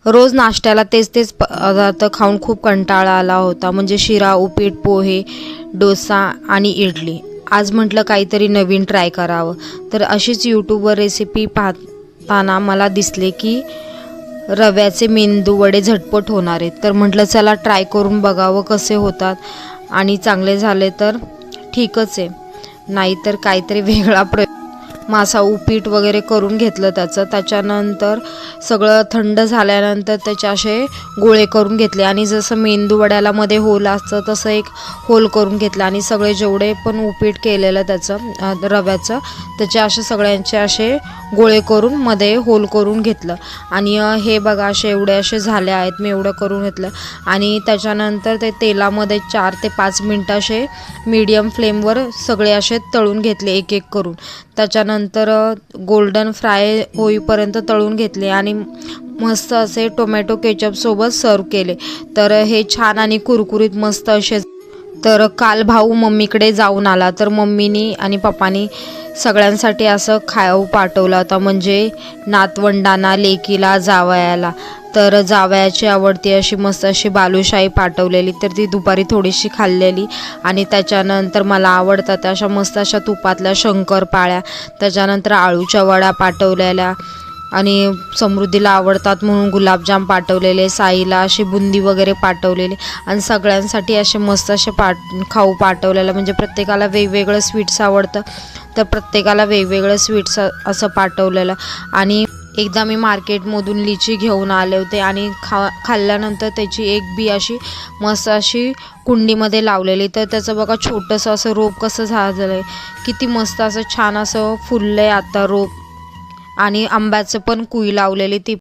रोज नाश्त्याला तेच तेच पदार्थ खाऊन खूप कंटाळा आला होता, म्हणजे शिरा, उपीट, पोहे, डोसा आणि इडली. आज म्हटलं काहीतरी नवीन ट्राय करावं. तर अशीच यूट्यूबवर रेसिपी पाहताना मला दिसले की रव्याचे मेंदू वडे झटपट होणार आहेत. तर म्हटलं चला ट्राय करून बघावं कसे होतात, आणि चांगले झाले तर ठीकच आहे, नाहीतर काहीतरी वेगळा मासा उपीट वगैरे करून घेतलं त्याच्यानंतर सगळं थंड झाल्यानंतर त्याचे असे गोळे करून घेतले, आणि जसं मेंदू वड्याला मध्ये होल असतं तसं एक होल करून घेतलं, आणि सगळे जेवढे पण उपीट केलेलं त्याचं रव्याचं त्याचे असे सगळ्यांचे असे गोळे करून मध्ये होल करून घेतलं. आणि हे बघा असे एवढे असे झाले आहेत, मी एवढं करून घेतलं. आणि त्याच्यानंतर ते तेलामध्ये 4 ते 5 मिनटं असे मीडियम फ्लेमवर सगळे असे तळून घेतले एक एक करून. त्याच्यानंतर गोल्डन फ्राय होईपर्यंत तळून घेतले आणि मस्त असे टोमॅटो केचपसोबत सर्व केले. तर हे छान आणि कुरकुरीत मस्त असे. तर काल भाऊ मम्मीकडे जाऊन आला, तर मम्मीनी आणि पप्पानी सगळ्यांसाठी असं खाऊ पाठवला होता, म्हणजे नातवंडांना, लेकीला, जावयाला. तर जावयाची आवडती अशी मस्त अशी बालुशाही पाठवलेली, तर ती दुपारी थोडीशी खाल्लेली. आणि त्याच्यानंतर मला आवडतात अशा मस्त अशा तुपातल्या शंकरपाळ्या, त्याच्यानंतर आळूच्या वड्या पाठवलेल्या, आणि समृद्धीला आवडतात म्हणून गुलाबजाम पाठवलेले, साईला अशी बुंदी वगैरे पाठवलेली, आणि सगळ्यांसाठी असे मस्त असे खाऊ पाठवलेलं, म्हणजे प्रत्येकाला वेगवेगळं स्वीट्स आवडतं, तर प्रत्येकाला वेगवेगळं स्वीट्स असं पाठवलेलं. आणि एकदा मी मार्केटमधून लिची घेऊन आले होते, आणि खाल्ल्यानंतर त्याची एक बी अशी मस्त अशी कुंडीमध्ये लावलेली, तर त्याचं बघा छोटंसं असं रोप कसं झालं आहे, किती मस्त असं छान असं फुललं आहे आता रोप. आणि आंब्याचं पण कुई लावलेली, ती